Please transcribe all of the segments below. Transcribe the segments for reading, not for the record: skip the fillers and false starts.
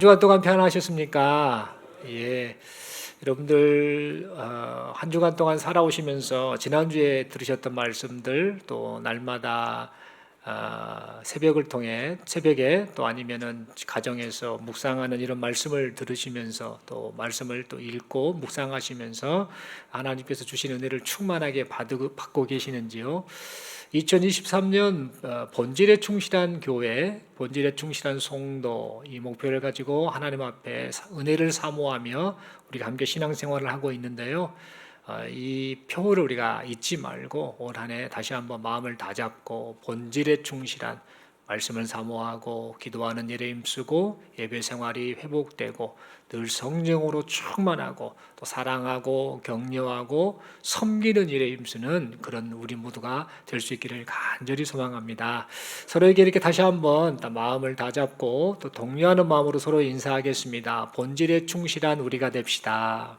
주간 동안 평안하셨습니까? 예. 여러분들 한 주간 동안 살아오시면서 지난주에 들으셨던 말씀들 또 날마다 새벽을 통해 새벽에 또 아니면은 가정에서 묵상하는 이런 말씀을 들으시면서 또 말씀을 또 읽고 묵상하시면서 하나님께서 주신 은혜를 충만하게 받고 계시는지요? 2023년 본질에 충실한 교회, 본질에 충실한 성도 이 목표를 가지고 하나님 앞에 은혜를 사모하며 우리가 함께 신앙생활을 하고 있는데요. 이 표를 우리가 잊지 말고 올 한 해 다시 한번 마음을 다잡고 본질에 충실한 말씀을 사모하고 기도하는 일에 힘쓰고 예배 생활이 회복되고 늘 성령으로 충만하고 또 사랑하고 격려하고 섬기는 일에 힘쓰는 그런 우리 모두가 될 수 있기를 간절히 소망합니다. 서로에게 이렇게 다시 한번 마음을 다잡고 또 독려하는 마음으로 서로 인사하겠습니다. 본질에 충실한 우리가 됩시다.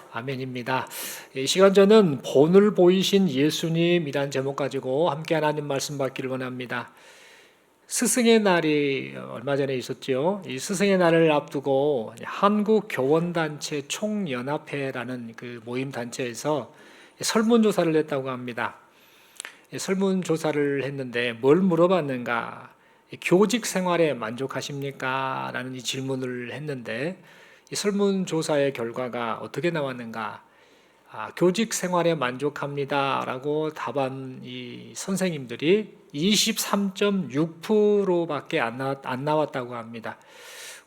아멘입니다. 이 시간 저는 본을 보이신 예수님이란 제목 가지고 함께 하나님 말씀 받기를 원합니다. 스승의 날이 얼마 전에 있었죠. 이 스승의 날을 앞두고 한국교원단체 총연합회라는 그 모임 단체에서 설문조사를 했다고 합니다. 설문조사를 했는데 뭘 물어봤는가? 교직 생활에 만족하십니까? 라는 이 질문을 했는데 이 설문조사의 결과가 어떻게 나왔는가? 교직 생활에 만족합니다라고 답한 이 선생님들이 23.6%밖에 안 나왔다고 합니다.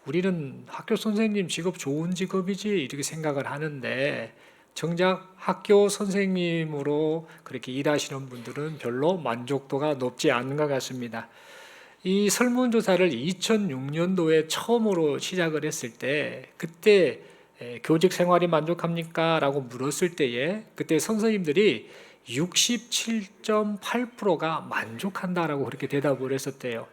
우리는 학교 선생님 직업 좋은 직업이지 이렇게 생각을 하는데 정작 학교 선생님으로 그렇게 일하시는 분들은 별로 만족도가 높지 않은 것 같습니다. 이 설문조사를 2006년도에 처음으로 시작을 했을 때 그때 교직 생활이 만족합니까? 라고 물었을 때에 그때 선생님들이 67.8%가 만족한다라고 그렇게 대답을 했었대요.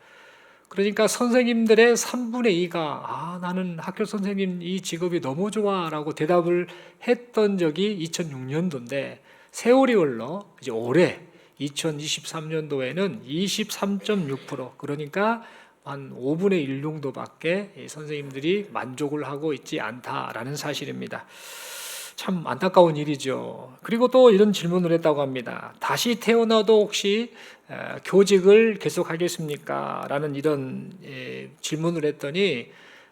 그러니까 선생님들의 3분의 2가 나는 학교 선생님 이 직업이 너무 좋아 라고 대답을 했던 적이 2006년도인데 세월이 흘러 이제 올해 2023년도에는 23.6% 그러니까 한 5분의 1 정도밖에 선생님들이 만족을 하고 있지 않다라는 사실입니다. 참 안타까운 일이죠. 그리고 또 이런 질문을 했다고 합니다. 다시 태어나도 혹시 교직을 계속하겠습니까? 라는 이런 질문을 했더니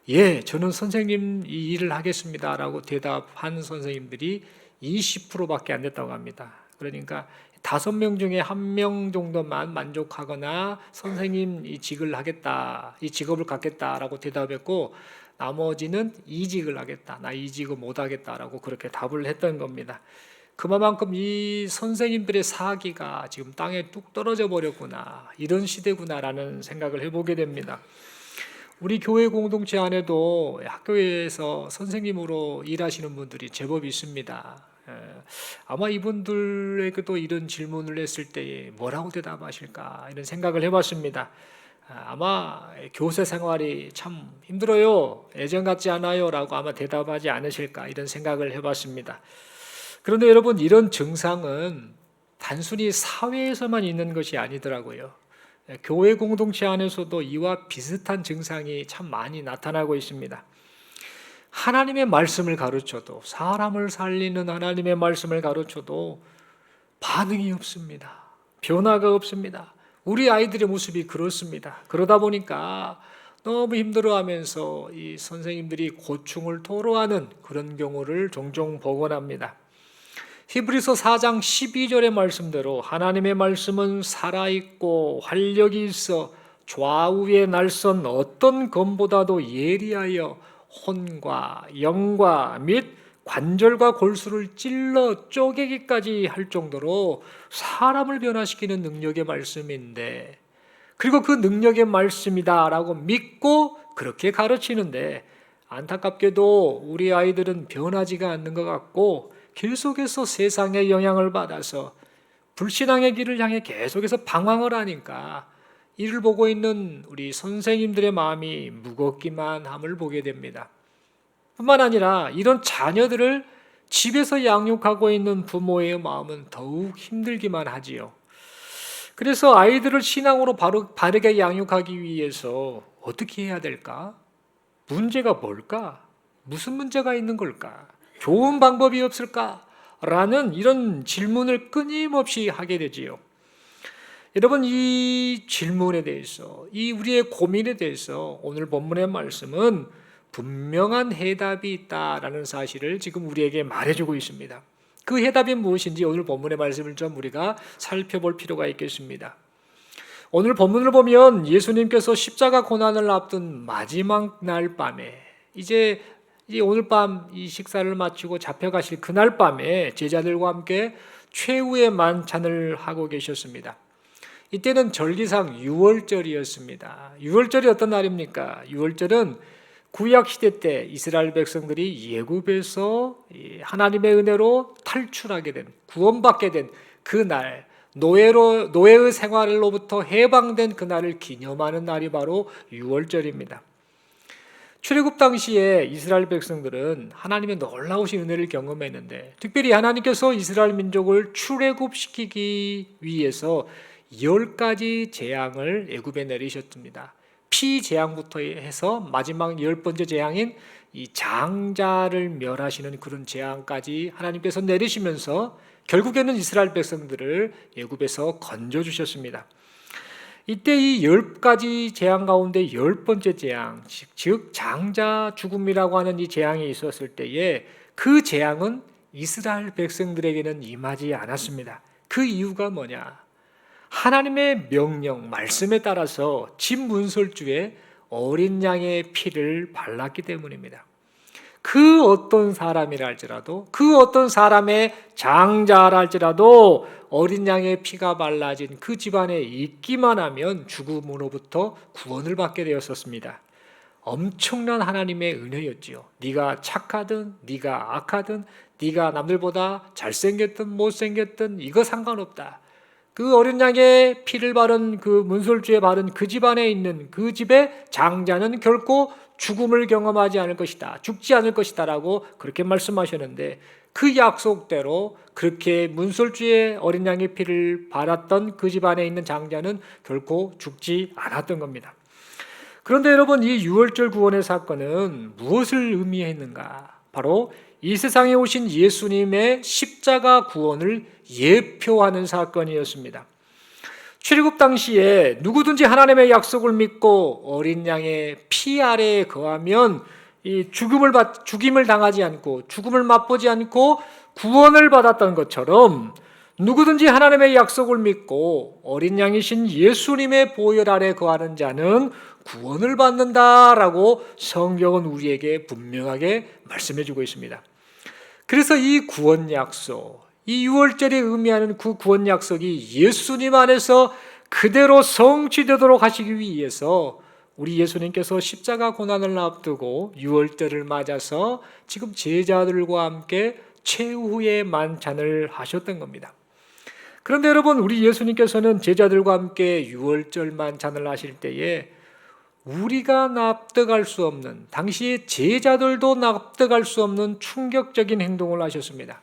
예, 저는 선생님 이 일을 하겠습니다. 라고 대답한 선생님들이 20%밖에 안 됐다고 합니다. 그러니까 5명 중에 1명 정도만 만족하거나 선생님 이 직을 하겠다, 이 직업을 갖겠다라고 대답했고 나머지는 이직을 하겠다, 나 이직을 못 하겠다라고 그렇게 답을 했던 겁니다. 그만큼 이 선생님들의 사기가 지금 땅에 뚝 떨어져 버렸구나, 이런 시대구나라는 생각을 해보게 됩니다. 우리 교회 공동체 안에도 학교에서 선생님으로 일하시는 분들이 제법 있습니다. 아마 이분들에게도 이런 질문을 했을 때 뭐라고 대답하실까 이런 생각을 해봤습니다. 아마 교세 생활이 참 힘들어요, 예전 같지 않아요 라고 아마 대답하지 않으실까 이런 생각을 해봤습니다. 그런데 여러분, 이런 증상은 단순히 사회에서만 있는 것이 아니더라고요. 교회 공동체 안에서도 이와 비슷한 증상이 참 많이 나타나고 있습니다. 하나님의 말씀을 가르쳐도, 사람을 살리는 하나님의 말씀을 가르쳐도 반응이 없습니다. 변화가 없습니다. 우리 아이들의 모습이 그렇습니다. 그러다 보니까 너무 힘들어하면서 이 선생님들이 고충을 토로하는 그런 경우를 종종 보곤 합니다. 히브리서 4장 12절의 말씀대로 하나님의 말씀은 살아있고 활력이 있어 좌우의 날선 어떤 검보다도 예리하여 혼과 영과 및 관절과 골수를 찔러 쪼개기까지 할 정도로 사람을 변화시키는 능력의 말씀인데, 그리고 그 능력의 말씀이다라고 믿고 그렇게 가르치는데 안타깝게도 우리 아이들은 변하지가 않는 것 같고 계속해서 세상의 영향을 받아서 불신앙의 길을 향해 계속해서 방황을 하니까 이를 보고 있는 우리 선생님들의 마음이 무겁기만 함을 보게 됩니다. 뿐만 아니라 이런 자녀들을 집에서 양육하고 있는 부모의 마음은 더욱 힘들기만 하지요. 그래서 아이들을 신앙으로 바르게 양육하기 위해서 어떻게 해야 될까? 문제가 뭘까? 무슨 문제가 있는 걸까? 좋은 방법이 없을까? 라는 이런 질문을 끊임없이 하게 되지요. 여러분, 이 질문에 대해서, 이 우리의 고민에 대해서 오늘 본문의 말씀은 분명한 해답이 있다라는 사실을 지금 우리에게 말해주고 있습니다. 그 해답이 무엇인지 오늘 본문의 말씀을 좀 우리가 살펴볼 필요가 있겠습니다. 오늘 본문을 보면 예수님께서 십자가 고난을 앞둔 마지막 날 밤에 이제 오늘 밤 이 식사를 마치고 잡혀가실 그날 밤에 제자들과 함께 최후의 만찬을 하고 계셨습니다. 이때는 절기상 유월절이었습니다. 유월절이 어떤 날입니까? 유월절은 구약시대 때 이스라엘 백성들이 애굽에서 하나님의 은혜로 탈출하게 된, 구원받게 된 그날, 노예의 생활로부터 해방된 그날을 기념하는 날이 바로 유월절입니다. 출애굽 당시에 이스라엘 백성들은 하나님의 놀라우신 은혜를 경험했는데, 특별히 하나님께서 이스라엘 민족을 출애굽시키기 위해서 10가지 재앙을 애굽에 내리셨습니다. 피 재앙부터 해서 마지막 10번째 재앙인 이 장자를 멸하시는 그런 재앙까지 하나님께서 내리시면서 결국에는 이스라엘 백성들을 애굽에서 건져 주셨습니다. 이때 이 10가지 재앙 가운데 10번째 재앙, 즉 장자 죽음이라고 하는 이 재앙이 있었을 때에 그 재앙은 이스라엘 백성들에게는 임하지 않았습니다. 그 이유가 뭐냐? 하나님의 명령, 말씀에 따라서 집 문설주에 어린 양의 피를 발랐기 때문입니다. 그 어떤 사람이라 할지라도, 그 어떤 사람의 장자라 할지라도 어린 양의 피가 발라진 그 집안에 있기만 하면 죽음으로부터 구원을 받게 되었었습니다. 엄청난 하나님의 은혜였지요. 네가 착하든 네가 악하든 네가 남들보다 잘생겼든 못생겼든 이거 상관없다. 그 어린 양의 피를 바른 그 문설주에 바른 그 집안에 있는 그 집의 장자는 결코 죽음을 경험하지 않을 것이다. 죽지 않을 것이다 라고 그렇게 말씀하셨는데, 그 약속대로 그렇게 문설주에 어린 양의 피를 발았던 그 집안에 있는 장자는 결코 죽지 않았던 겁니다. 그런데 여러분, 이 유월절 구원의 사건은 무엇을 의미했는가? 바로 이 세상에 오신 예수님의 십자가 구원을 예표하는 사건이었습니다. 출애굽 당시에 누구든지 하나님의 약속을 믿고 어린 양의 피 아래에 거하면 이 죽임을 당하지 않고 죽음을 맛보지 않고 구원을 받았던 것처럼, 누구든지 하나님의 약속을 믿고 어린 양이신 예수님의 보혈 아래 거하는 자는 구원을 받는다라고 성경은 우리에게 분명하게 말씀해 주고 있습니다. 그래서 이 구원 약속, 이 유월절이 의미하는 그 구원 약속이 예수님 안에서 그대로 성취되도록 하시기 위해서 우리 예수님께서 십자가 고난을 앞두고 유월절을 맞아서 지금 제자들과 함께 최후의 만찬을 하셨던 겁니다. 그런데 여러분, 우리 예수님께서는 제자들과 함께 유월절 만찬을 하실 때에 우리가 납득할 수 없는, 당시에 제자들도 납득할 수 없는 충격적인 행동을 하셨습니다.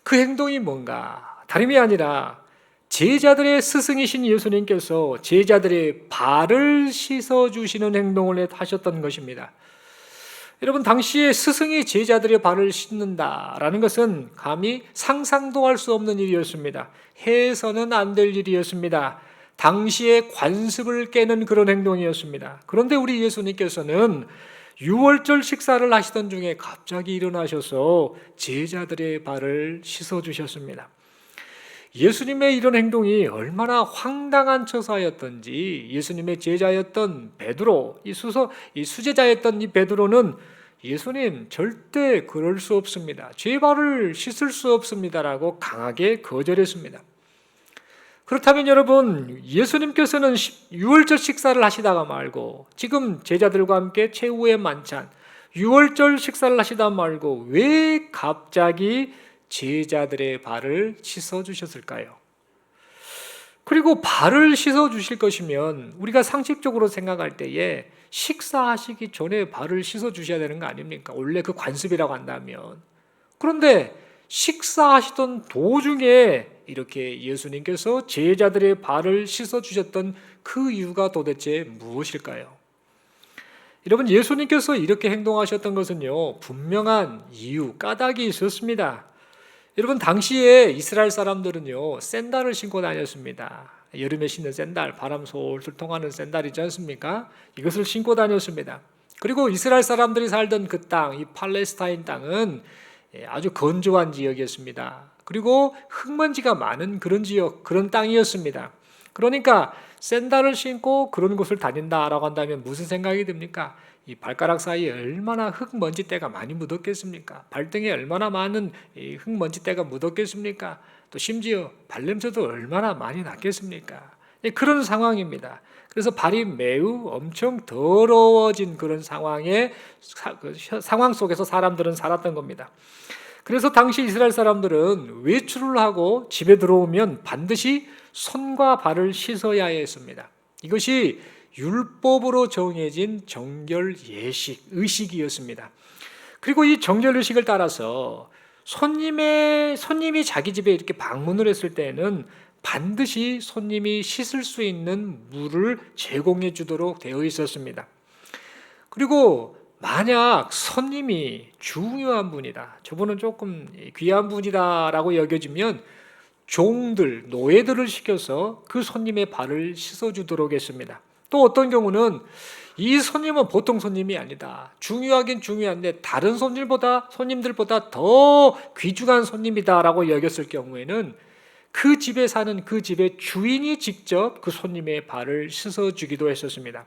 그 행동이 뭔가? 다름이 아니라 제자들의 스승이신 예수님께서 제자들의 발을 씻어주시는 행동을 하셨던 것입니다. 여러분, 당시에 스승이 제자들의 발을 씻는다라는 것은 감히 상상도 할 수 없는 일이었습니다. 해서는 안 될 일이었습니다. 당시의 관습을 깨는 그런 행동이었습니다. 그런데 우리 예수님께서는 유월절 식사를 하시던 중에 갑자기 일어나셔서 제자들의 발을 씻어주셨습니다. 예수님의 이런 행동이 얼마나 황당한 처사였던지 예수님의 제자였던 베드로, 이 수제자였던 이 베드로는 예수님 절대 그럴 수 없습니다. 제 발을 씻을 수 없습니다라고 강하게 거절했습니다. 그렇다면 여러분, 예수님께서는 유월절 식사를 하시다가 말고 지금 제자들과 함께 최후의 만찬, 유월절 식사를 하시다 말고 왜 갑자기 제자들의 발을 씻어주셨을까요? 그리고 발을 씻어주실 것이면 우리가 상식적으로 생각할 때에 식사하시기 전에 발을 씻어주셔야 되는 거 아닙니까? 원래 그 관습이라고 한다면. 그런데 식사하시던 도중에 이렇게 예수님께서 제자들의 발을 씻어주셨던 그 이유가 도대체 무엇일까요? 여러분, 예수님께서 이렇게 행동하셨던 것은요, 분명한 이유, 까닭이 있었습니다. 여러분, 당시에 이스라엘 사람들은요, 샌들을 신고 다녔습니다. 여름에 신는 샌들, 바람 솔솔 통하는 샌들이지 않습니까? 이것을 신고 다녔습니다. 그리고 이스라엘 사람들이 살던 그 땅, 이 팔레스타인 땅은 아주 건조한 지역이었습니다. 그리고 흙먼지가 많은 그런 지역, 그런 땅이었습니다. 그러니까 샌들을 신고 그런 곳을 다닌다라고 한다면 무슨 생각이 듭니까? 이 발가락 사이에 얼마나 흙먼지 때가 많이 묻었겠습니까? 발등에 얼마나 많은 흙먼지 때가 묻었겠습니까? 또 심지어 발냄새도 얼마나 많이 났겠습니까? 그런 상황입니다. 그래서 발이 매우 엄청 더러워진 그런 상황 속에서 사람들은 살았던 겁니다. 그래서 당시 이스라엘 사람들은 외출을 하고 집에 들어오면 반드시 손과 발을 씻어야 했습니다. 이것이 율법으로 정해진 정결 예식, 의식이었습니다. 그리고 이 정결 의식을 따라서 손님이 자기 집에 이렇게 방문을 했을 때는 반드시 손님이 씻을 수 있는 물을 제공해 주도록 되어 있었습니다. 그리고 만약 손님이 중요한 분이다, 저분은 조금 귀한 분이다라고 여겨지면 종들, 노예들을 시켜서 그 손님의 발을 씻어주도록 했습니다. 또 어떤 경우는 이 손님은 보통 손님이 아니다, 중요하긴 중요한데 다른 손님들보다 더 귀중한 손님이다라고 여겼을 경우에는 그 집에 사는 그 집의 주인이 직접 그 손님의 발을 씻어주기도 했었습니다.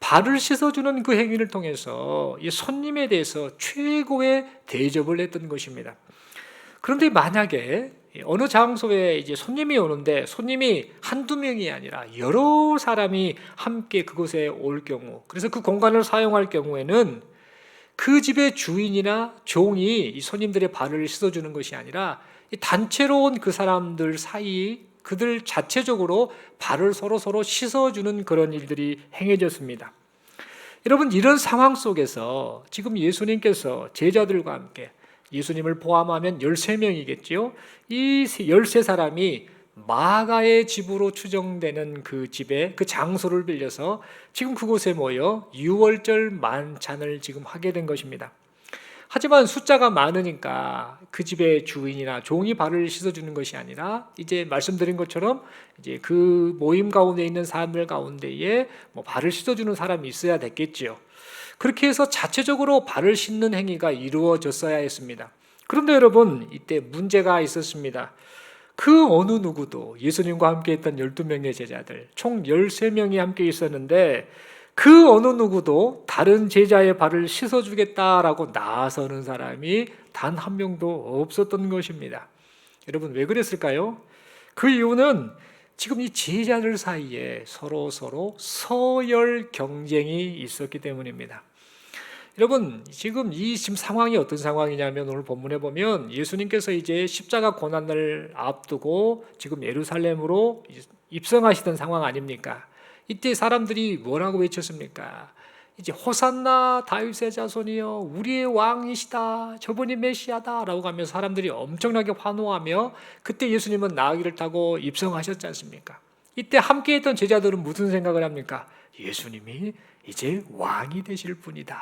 발을 씻어주는 그 행위를 통해서 이 손님에 대해서 최고의 대접을 했던 것입니다. 그런데 만약에 어느 장소에 이제 손님이 오는데 손님이 한두 명이 아니라 여러 사람이 함께 그곳에 올 경우, 그래서 그 공간을 사용할 경우에는 그 집의 주인이나 종이 이 손님들의 발을 씻어주는 것이 아니라 단체로 온 그 사람들 사이 그들 자체적으로 발을 서로 씻어주는 그런 일들이 행해졌습니다. 여러분, 이런 상황 속에서 지금 예수님께서 제자들과 함께, 예수님을 포함하면 13명이겠죠. 이 13사람이 마가의 집으로 추정되는 그 집에, 그 장소를 빌려서 지금 그곳에 모여 유월절 만찬을 지금 하게 된 것입니다. 하지만 숫자가 많으니까 그 집의 주인이나 종이 발을 씻어주는 것이 아니라 이제 말씀드린 것처럼 이제 그 모임 가운데 있는 사람들 가운데에 발을 씻어주는 사람이 있어야 됐겠지요. 그렇게 해서 자체적으로 발을 씻는 행위가 이루어졌어야 했습니다. 그런데 여러분, 이때 문제가 있었습니다. 그 어느 누구도, 예수님과 함께 했던 12명의 제자들 총 13명이 함께 있었는데 그 어느 누구도 다른 제자의 발을 씻어주겠다라고 나서는 사람이 단 한 명도 없었던 것입니다. 여러분, 왜 그랬을까요? 그 이유는 지금 이 제자들 사이에 서로 서열 경쟁이 있었기 때문입니다. 여러분, 지금 상황이 어떤 상황이냐면 오늘 본문에 보면 예수님께서 이제 십자가 고난을 앞두고 지금 예루살렘으로 입성하시던 상황 아닙니까? 이때 사람들이 뭐라고 외쳤습니까? 이제 호산나 다윗의 자손이여, 우리의 왕이시다, 저분이 메시아다 라고 하면서 사람들이 엄청나게 환호하며, 그때 예수님은 나귀를 타고 입성하셨지 않습니까? 이때 함께했던 제자들은 무슨 생각을 합니까? 예수님이 이제 왕이 되실 분이다,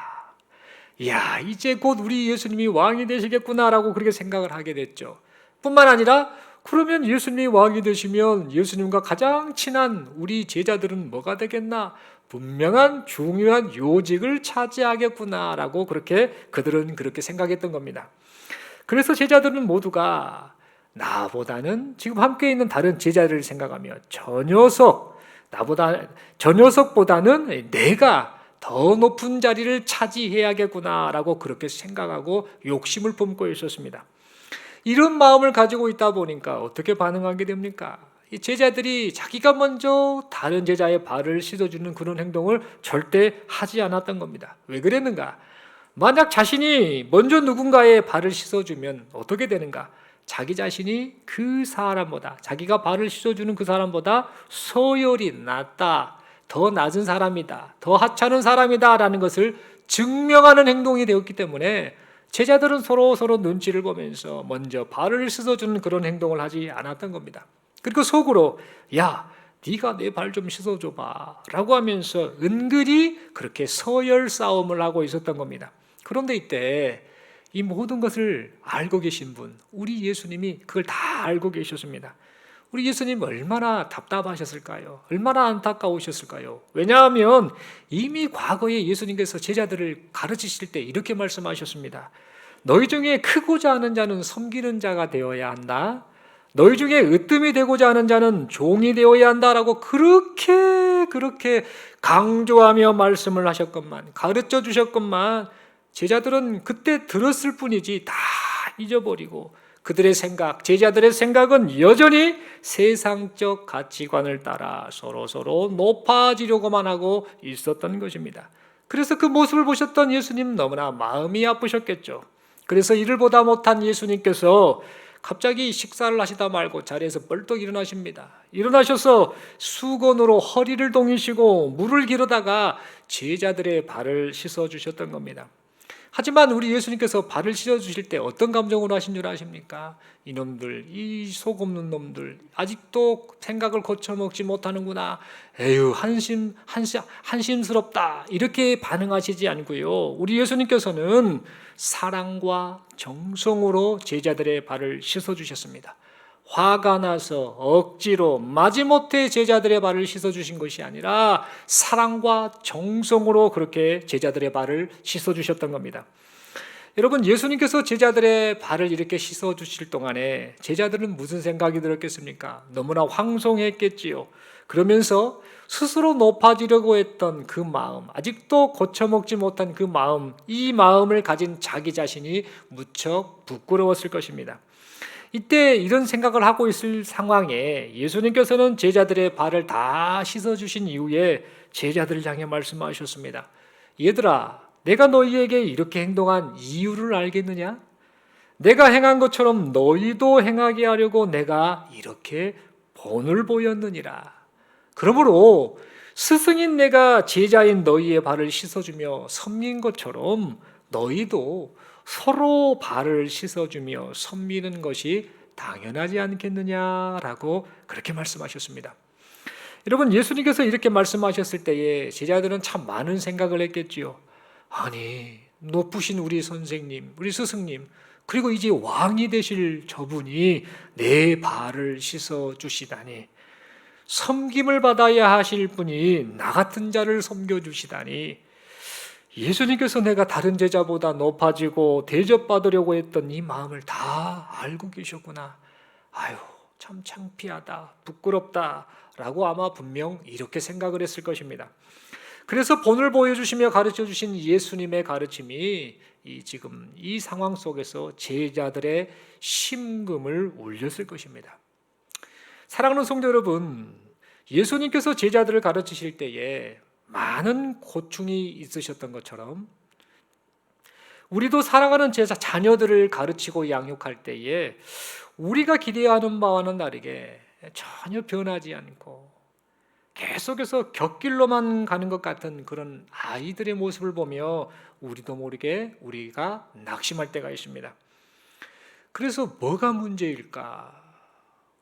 이야, 이제 곧 우리 예수님이 왕이 되시겠구나라고 그렇게 생각을 하게 됐죠. 뿐만 아니라 그러면 예수님이 왕이 되시면 예수님과 가장 친한 우리 제자들은 뭐가 되겠나? 분명한 중요한 요직을 차지하겠구나라고 그들은 그렇게 생각했던 겁니다. 그래서 제자들은 모두가 나보다는 지금 함께 있는 다른 제자들을 생각하며 저 녀석보다는 내가 더 높은 자리를 차지해야겠구나라고 그렇게 생각하고 욕심을 품고 있었습니다. 이런 마음을 가지고 있다 보니까 어떻게 반응하게 됩니까? 이 제자들이 자기가 먼저 다른 제자의 발을 씻어주는 그런 행동을 절대 하지 않았던 겁니다. 왜 그랬는가? 만약 자신이 먼저 누군가의 발을 씻어주면 어떻게 되는가? 자기 자신이 그 사람보다, 자기가 발을 씻어주는 그 사람보다 서열이 낮다, 더 낮은 사람이다, 더 하찮은 사람이다 라는 것을 증명하는 행동이 되었기 때문에 제자들은 서로 눈치를 보면서 먼저 발을 씻어주는 그런 행동을 하지 않았던 겁니다. 그리고 속으로 야, 네가 내 발 좀 씻어줘봐 라고 하면서 은근히 그렇게 서열 싸움을 하고 있었던 겁니다. 그런데 이때 이 모든 것을 알고 계신 분, 우리 예수님이 그걸 다 알고 계셨습니다. 우리 예수님 얼마나 답답하셨을까요? 얼마나 안타까우셨을까요? 왜냐하면 이미 과거에 예수님께서 제자들을 가르치실 때 이렇게 말씀하셨습니다. 너희 중에 크고자 하는 자는 섬기는 자가 되어야 한다. 너희 중에 으뜸이 되고자 하는 자는 종이 되어야 한다라고 그렇게 강조하며 말씀을 하셨건만, 가르쳐 주셨건만 제자들은 그때 들었을 뿐이지 다 잊어버리고 그들의 생각, 제자들의 생각은 여전히 세상적 가치관을 따라 서로 높아지려고만 하고 있었던 것입니다. 그래서 그 모습을 보셨던 예수님 너무나 마음이 아프셨겠죠. 그래서 이를 보다 못한 예수님께서 갑자기 식사를 하시다 말고 자리에서 벌떡 일어나십니다. 일어나셔서 수건으로 허리를 동이시고 물을 기르다가 제자들의 발을 씻어주셨던 겁니다. 하지만 우리 예수님께서 발을 씻어주실 때 어떤 감정으로 하신 줄 아십니까? 이놈들, 이 속 없는 놈들, 아직도 생각을 고쳐먹지 못하는구나. 에휴, 한심스럽다. 이렇게 반응하시지 않고요. 우리 예수님께서는 사랑과 정성으로 제자들의 발을 씻어주셨습니다. 화가 나서 억지로 마지못해 제자들의 발을 씻어주신 것이 아니라 사랑과 정성으로 그렇게 제자들의 발을 씻어주셨던 겁니다. 여러분, 예수님께서 제자들의 발을 이렇게 씻어주실 동안에 제자들은 무슨 생각이 들었겠습니까? 너무나 황송했겠지요. 그러면서 스스로 높아지려고 했던 그 마음, 아직도 고쳐먹지 못한 그 마음, 이 마음을 가진 자기 자신이 무척 부끄러웠을 것입니다. 이때 이런 생각을 하고 있을 상황에 예수님께서는 제자들의 발을 다 씻어주신 이후에 제자들을 향해 말씀하셨습니다. 얘들아, 내가 너희에게 이렇게 행동한 이유를 알겠느냐? 내가 행한 것처럼 너희도 행하게 하려고 내가 이렇게 본을 보였느니라. 그러므로 스승인 내가 제자인 너희의 발을 씻어주며 섬긴 것처럼 너희도 서로 발을 씻어주며 섬기는 것이 당연하지 않겠느냐라고 그렇게 말씀하셨습니다. 여러분, 예수님께서 이렇게 말씀하셨을 때에 제자들은 참 많은 생각을 했겠지요. 아니, 높으신 우리 선생님, 우리 스승님, 그리고 이제 왕이 되실 저분이 내 발을 씻어주시다니, 섬김을 받아야 하실 분이 나 같은 자를 섬겨주시다니, 예수님께서 내가 다른 제자보다 높아지고 대접받으려고 했던 이 마음을 다 알고 계셨구나. 아유, 참 창피하다, 부끄럽다 라고 아마 분명 이렇게 생각을 했을 것입니다. 그래서 본을 보여주시며 가르쳐주신 예수님의 가르침이 지금 이 상황 속에서 제자들의 심금을 울렸을 것입니다. 사랑하는 성도 여러분, 예수님께서 제자들을 가르치실 때에 많은 고충이 있으셨던 것처럼 우리도 사랑하는 자녀들을 가르치고 양육할 때에 우리가 기대하는 바와는 다르게 전혀 변하지 않고 계속해서 곁길로만 가는 것 같은 그런 아이들의 모습을 보며 우리도 모르게 우리가 낙심할 때가 있습니다. 그래서 뭐가 문제일까?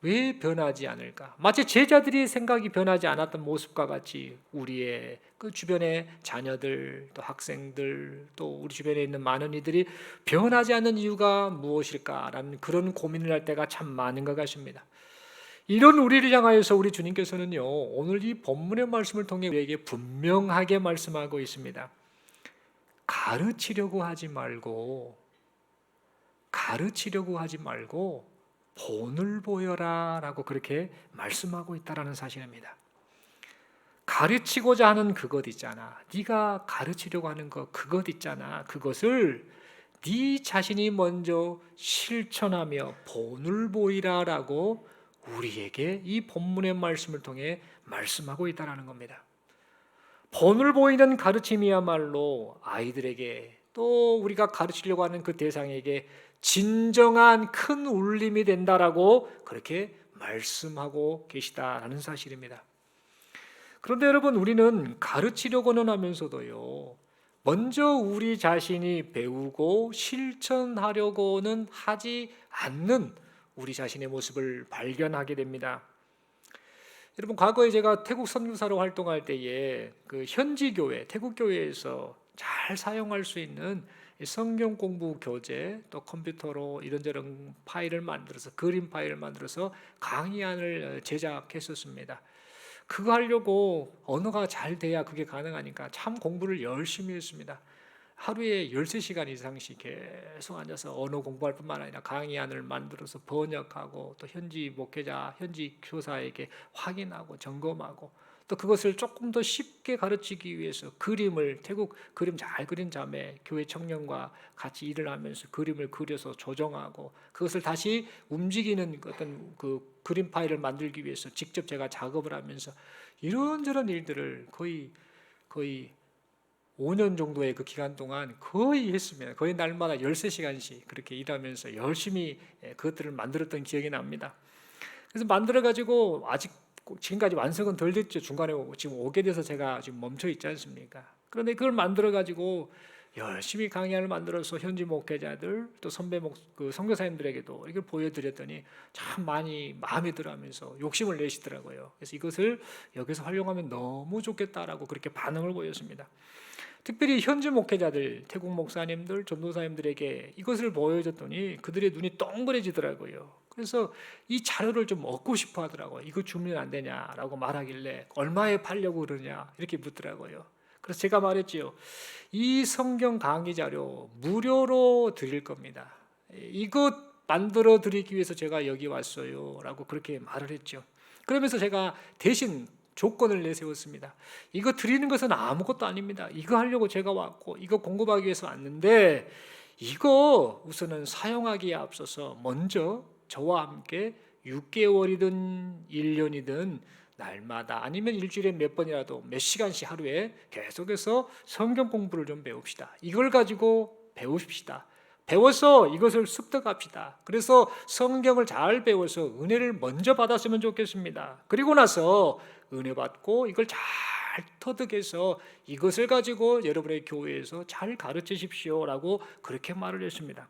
왜 변하지 않을까? 마치 제자들이 생각이 변하지 않았던 모습과 같이 우리의 그 주변의 자녀들, 또 학생들, 또 우리 주변에 있는 많은 이들이 변하지 않는 이유가 무엇일까라는 그런 고민을 할 때가 참 많은 것 같습니다. 이런 우리를 향하여서 우리 주님께서는요, 오늘 이 본문의 말씀을 통해 우리에게 분명하게 말씀하고 있습니다. 가르치려고 하지 말고 본을 보여라 라고 그렇게 말씀하고 있다는 사실입니다. 가르치고자 하는 그것 있잖아. 네가 가르치려고 하는 그것 있잖아. 그것을 네 자신이 먼저 실천하며 본을 보이라 라고 우리에게 이 본문의 말씀을 통해 말씀하고 있다는 겁니다. 본을 보이는 가르침이야말로 아이들에게 또 우리가 가르치려고 하는 그 대상에게 진정한 큰 울림이 된다라고 그렇게 말씀하고 계시다라는 사실입니다. 그런데 여러분, 우리는 가르치려고는 하면서도요, 먼저 우리 자신이 배우고 실천하려고는 하지 않는 우리 자신의 모습을 발견하게 됩니다. 여러분, 과거에 제가 태국 선교사로 활동할 때에 그 현지 교회, 태국 교회에서 잘 사용할 수 있는 성경 공부 교재, 또 컴퓨터로 이런저런 파일을 만들어서, 그림 파일을 만들어서 강의안을 제작했었습니다. 그거 하려고 언어가 잘 돼야 그게 가능하니까 참 공부를 열심히 했습니다. 하루에 13시간 이상씩 계속 앉아서 언어 공부할 뿐만 아니라 강의안을 만들어서 번역하고, 또 현지 목회자, 현지 교사에게 확인하고 점검하고, 또 그것을 조금 더 쉽게 가르치기 위해서 그림을, 태국 그림 잘 그린 자매 교회 청년과 같이 일을 하면서 그림을 그려서 조정하고, 그것을 다시 움직이는 어떤 그 그림 파일을 만들기 위해서 직접 제가 작업을 하면서 이런저런 일들을 거의 5년 정도의 그 기간 동안 거의 했습니다. 거의 날마다 13시간씩 그렇게 일하면서 열심히 그것들을 만들었던 기억이 납니다. 그래서 만들어 가지고 아직 지금까지 완성은 덜 됐죠. 중간에 지금 오게 돼서 제가 지금 멈춰 있지 않습니까? 그런데 그걸 만들어 가지고 열심히 강의를 만들어서 현지 목회자들, 또 선배 그 선교사님들에게도 이걸 보여드렸더니 참 많이 마음에 들어하면서 욕심을 내시더라고요. 그래서 이것을 여기서 활용하면 너무 좋겠다라고 그렇게 반응을 보였습니다. 특별히 현지 목회자들, 태국 목사님들, 전도사님들에게 이것을 보여줬더니 그들의 눈이 동그래지더라고요. 그래서 이 자료를 좀 얻고 싶어 하더라고요. 이거 주면 안 되냐라고 말하길래 얼마에 팔려고 그러냐 이렇게 묻더라고요. 그래서 제가 말했지요. 이 성경 강의 자료 무료로 드릴 겁니다. 이것 만들어 드리기 위해서 제가 여기 왔어요 라고 그렇게 말을 했죠. 그러면서 제가 대신 조건을 내세웠습니다. 이거 드리는 것은 아무것도 아닙니다. 이거 하려고 제가 왔고 이거 공급하기 위해서 왔는데, 이거 우선은 사용하기에 앞서서 먼저 저와 함께 6개월이든 1년이든 날마다, 아니면 일주일에 몇 번이라도 몇 시간씩 하루에 계속해서 성경 공부를 좀 배웁시다. 이걸 가지고 배우십시다. 배워서 이것을 습득합시다. 그래서 성경을 잘 배워서 은혜를 먼저 받았으면 좋겠습니다. 그리고 나서 은혜 받고 이걸 잘 터득해서 이것을 가지고 여러분의 교회에서 잘 가르치십시오 라고 그렇게 말을 했습니다.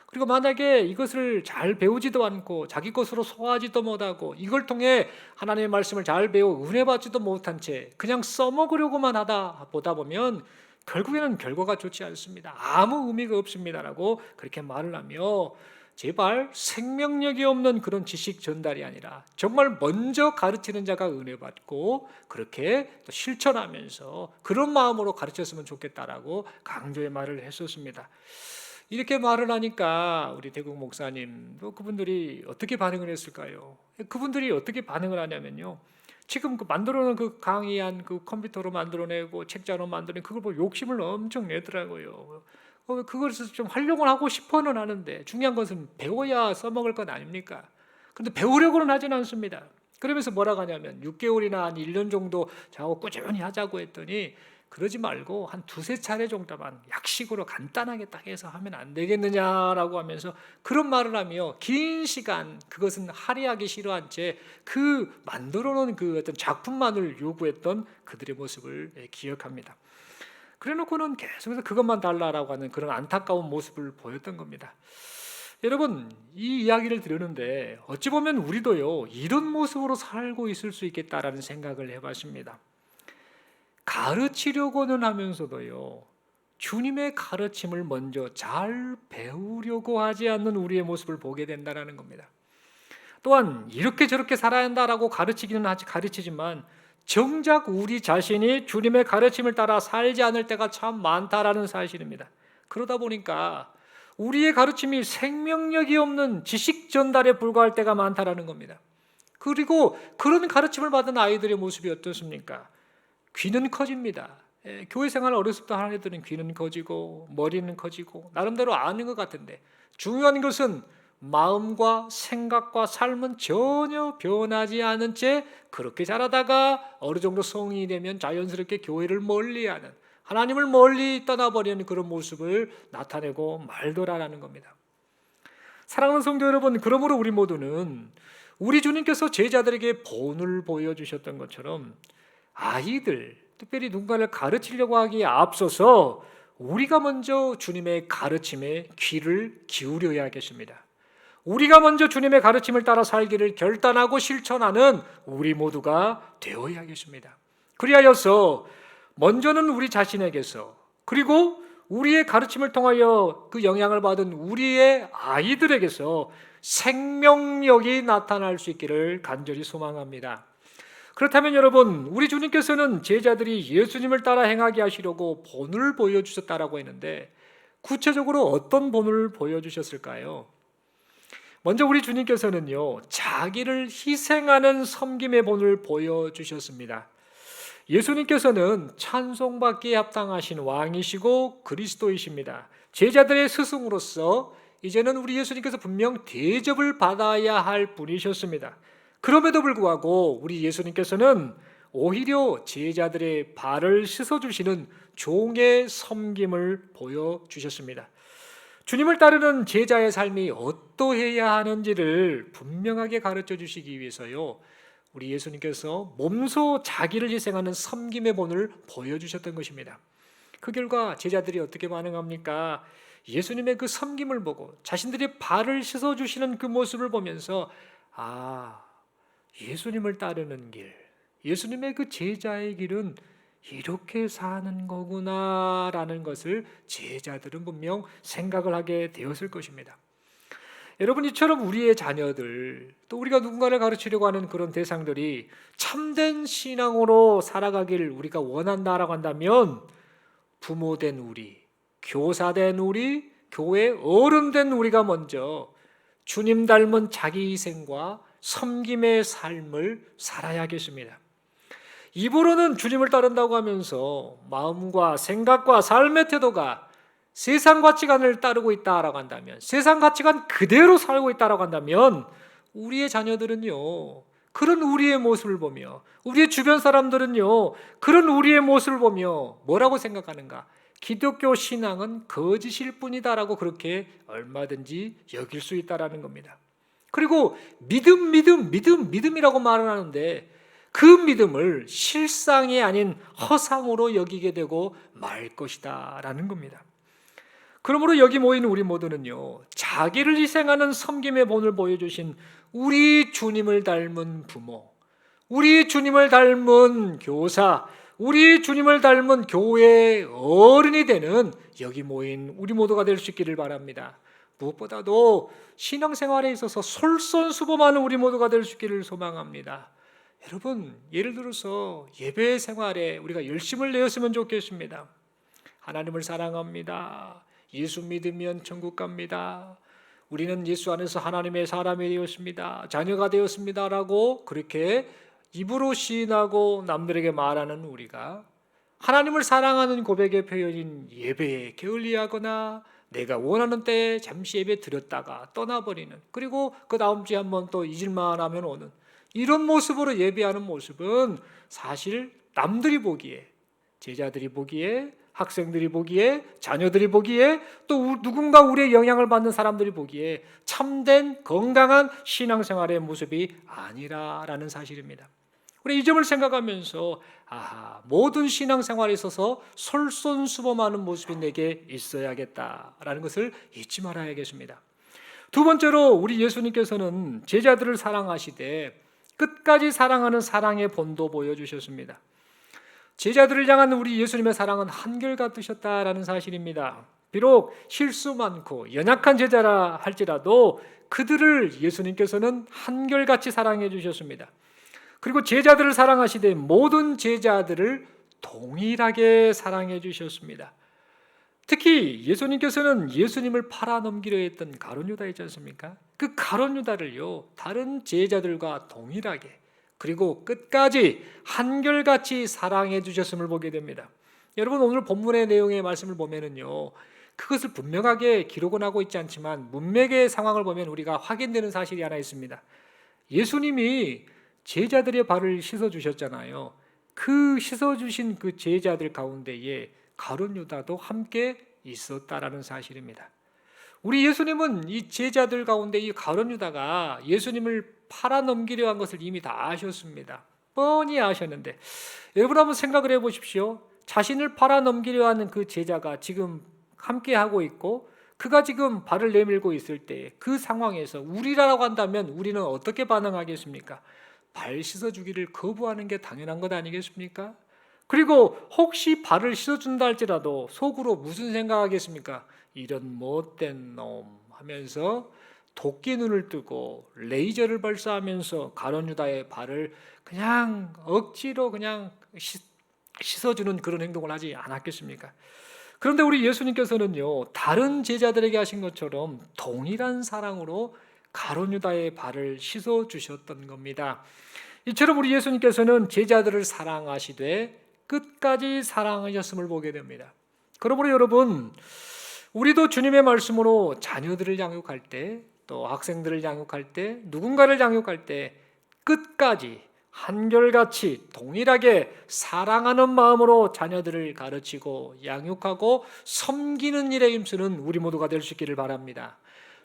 그리고 만약에 이것을 잘 배우지도 않고 자기 것으로 소화하지도 못하고 이걸 통해 하나님의 말씀을 잘 배워 은혜 받지도 못한 채 그냥 써먹으려고만 하다 보다 보면 결국에는 결과가 좋지 않습니다. 아무 의미가 없습니다라고 그렇게 말을 하며, 제발 생명력이 없는 그런 지식 전달이 아니라 정말 먼저 가르치는 자가 은혜 받고 그렇게 또 실천하면서 그런 마음으로 가르쳤으면 좋겠다라고 강조의 말을 했었습니다. 이렇게 말을 하니까 우리 대국 목사님도 그분들이 어떻게 반응을 했을까요? 그분들이 어떻게 반응을 하냐면요, 지금 그 만들어놓은 그 강의한 그 컴퓨터로 만들어내고 책자로 만들어낸 그걸 보고 욕심을 엄청 내더라고요. 그것을 좀 활용을 하고 싶어는 하는데 중요한 것은 배워야 써먹을 것 아닙니까? 그런데 배우려고는 하진 않습니다. 그러면서 뭐라고 하냐면 6개월이나 한 1년 정도 저하고 꾸준히 하자고 했더니, 그러지 말고 한 두세 차례 정도만 약식으로 간단하게 딱 해서 하면 안 되겠느냐라고 하면서 그런 말을 하며 긴 시간 그것은 할애하기 싫어한 채 그 만들어 놓은 그 어떤 작품만을 요구했던 그들의 모습을 기억합니다. 그래 놓고는 계속해서 그것만 달라라고 하는 그런 안타까운 모습을 보였던 겁니다. 여러분, 이 이야기를 들었는데 어찌 보면 우리도요 이런 모습으로 살고 있을 수 있겠다라는 생각을 해봤습니다. 가르치려고는 하면서도요 주님의 가르침을 먼저 잘 배우려고 하지 않는 우리의 모습을 보게 된다는 겁니다. 또한 이렇게 저렇게 살아야 한다라고 가르치지만 정작 우리 자신이 주님의 가르침을 따라 살지 않을 때가 참 많다라는 사실입니다. 그러다 보니까 우리의 가르침이 생명력이 없는 지식 전달에 불과할 때가 많다라는 겁니다. 그리고 그런 가르침을 받은 아이들의 모습이 어떻습니까? 귀는 커집니다. 교회 생활 어렸을 때 하는 애들은 귀는 커지고 머리는 커지고 나름대로 아는 것 같은데, 중요한 것은 마음과 생각과 삶은 전혀 변하지 않은 채 그렇게 자라다가 어느 정도 성인이 되면 자연스럽게 교회를 멀리하는, 하나님을 멀리 떠나버리는 그런 모습을 나타내고 말더라라는 겁니다. 사랑하는 성도 여러분, 그러므로 우리 모두는 우리 주님께서 제자들에게 본을 보여주셨던 것처럼 아이들, 특별히 누군가를 가르치려고 하기에 앞서서 우리가 먼저 주님의 가르침에 귀를 기울여야겠습니다. 우리가 먼저 주님의 가르침을 따라 살기를 결단하고 실천하는 우리 모두가 되어야겠습니다. 그리하여서 먼저는 우리 자신에게서, 그리고 우리의 가르침을 통하여 그 영향을 받은 우리의 아이들에게서 생명력이 나타날 수 있기를 간절히 소망합니다. 그렇다면 여러분, 우리 주님께서는 제자들이 예수님을 따라 행하게 하시려고 본을 보여주셨다라고 했는데 구체적으로 어떤 본을 보여주셨을까요? 먼저 우리 주님께서는요, 자기를 희생하는 섬김의 본을 보여주셨습니다. 예수님께서는 찬송받기에 합당하신 왕이시고 그리스도이십니다. 제자들의 스승으로서 이제는 우리 예수님께서 분명 대접을 받아야 할 분이셨습니다. 그럼에도 불구하고 우리 예수님께서는 오히려 제자들의 발을 씻어주시는 종의 섬김을 보여주셨습니다. 주님을 따르는 제자의 삶이 어떠해야 하는지를 분명하게 가르쳐 주시기 위해서요, 우리 예수님께서 몸소 자기를 희생하는 섬김의 본을 보여주셨던 것입니다. 그 결과 제자들이 어떻게 반응합니까? 예수님의 그 섬김을 보고 자신들의 발을 씻어주시는 그 모습을 보면서 예수님을 따르는 길, 예수님의 그 제자의 길은 이렇게 사는 거구나라는 것을 제자들은 분명 생각을 하게 되었을 것입니다. 여러분, 이처럼 우리의 자녀들, 또 우리가 누군가를 가르치려고 하는 그런 대상들이 참된 신앙으로 살아가길 우리가 원한다라고 한다면 부모된 우리, 교사된 우리, 교회 어른된 우리가 먼저 주님 닮은 자기 희생과 섬김의 삶을 살아야겠습니다. 입으로는 주님을 따른다고 하면서 마음과 생각과 삶의 태도가 세상 가치관을 따르고 있다라고 한다면, 세상 가치관 그대로 살고 있다라고 한다면 우리의 자녀들은요, 그런 우리의 모습을 보며, 우리의 주변 사람들은요, 그런 우리의 모습을 보며 뭐라고 생각하는가? 기독교 신앙은 거짓일 뿐이다라고 그렇게 얼마든지 여길 수 있다라는 겁니다. 그리고 믿음이라고 말을 하는데 그 믿음을 실상이 아닌 허상으로 여기게 되고 말 것이다 라는 겁니다. 그러므로 여기 모인 우리 모두는요, 자기를 희생하는 섬김의 본을 보여주신 우리 주님을 닮은 부모, 우리 주님을 닮은 교사, 우리 주님을 닮은 교회의 어른이 되는 여기 모인 우리 모두가 될 수 있기를 바랍니다. 무엇보다도 신앙생활에 있어서 솔선수범하는 우리 모두가 될 수 있기를 소망합니다. 여러분, 예를 들어서 예배 생활에 우리가 열심을 내었으면 좋겠습니다. 하나님을 사랑합니다. 예수 믿으면 천국 갑니다. 우리는 예수 안에서 하나님의 사람이 되었습니다. 자녀가 되었습니다라고 그렇게 입으로 시인하고 남들에게 말하는 우리가 하나님을 사랑하는 고백의 표현인 예배에 게을리하거나 내가 원하는 때에 잠시 예배 드렸다가 떠나버리는, 그리고 그 다음 주에 한번 또 잊을만 하면 오는 이런 모습으로 예배하는 모습은 사실 남들이 보기에, 제자들이 보기에, 학생들이 보기에, 자녀들이 보기에, 또 누군가 우리의 영향을 받는 사람들이 보기에 참된 건강한 신앙생활의 모습이 아니라라는 사실입니다. 우리 이 점을 생각하면서 모든 신앙생활에 있어서 솔선수범하는 모습이 내게 있어야겠다라는 것을 잊지 말아야겠습니다. 두 번째로 우리 예수님께서는 제자들을 사랑하시되 끝까지 사랑하는 사랑의 본도 보여주셨습니다. 제자들을 향한 우리 예수님의 사랑은 한결같으셨다라는 사실입니다. 비록 실수 많고 연약한 제자라 할지라도 그들을 예수님께서는 한결같이 사랑해 주셨습니다. 그리고 제자들을 사랑하시되 모든 제자들을 동일하게 사랑해 주셨습니다. 특히 예수님께서는 예수님을 팔아넘기려 했던 가룟 유다 있지 않습니까? 그 가룟 유다를요, 다른 제자들과 동일하게 그리고 끝까지 한결같이 사랑해 주셨음을 보게 됩니다. 여러분, 오늘 본문의 내용의 말씀을 보면은요, 그것을 분명하게 기록은 하고 있지 않지만 문맥의 상황을 보면 우리가 확인되는 사실이 하나 있습니다. 예수님이 제자들의 발을 씻어주셨잖아요. 그 씻어주신 그 제자들 가운데에 가룟 유다도 함께 있었다라는 사실입니다. 우리 예수님은 이 제자들 가운데 이 가룟 유다가 예수님을 팔아넘기려 한 것을 이미 다 아셨습니다. 뻔히 아셨는데 여러분 한번 생각을 해보십시오. 자신을 팔아넘기려 하는 그 제자가 지금 함께하고 있고 그가 지금 발을 내밀고 있을 때 그 상황에서 우리라고 한다면 우리는 어떻게 반응하겠습니까? 발 씻어주기를 거부하는 게 당연한 것 아니겠습니까? 그리고 혹시 발을 씻어준다 할지라도 속으로 무슨 생각하겠습니까? 이런 못된 놈 하면서 도끼 눈을 뜨고 레이저를 발사하면서 가룟 유다의 발을 그냥 억지로 그냥 씻어주는 그런 행동을 하지 않았겠습니까? 그런데 우리 예수님께서는요, 다른 제자들에게 하신 것처럼 동일한 사랑으로 가룟 유다의 발을 씻어 주셨던 겁니다. 이처럼 우리 예수님께서는 제자들을 사랑하시되 끝까지 사랑하셨음을 보게 됩니다. 그러므로 여러분, 우리도 주님의 말씀으로 자녀들을 양육할 때, 또 학생들을 양육할 때, 누군가를 양육할 때 끝까지 한결같이 동일하게 사랑하는 마음으로 자녀들을 가르치고 양육하고 섬기는 일에 힘쓰는 우리 모두가 될 수 있기를 바랍니다.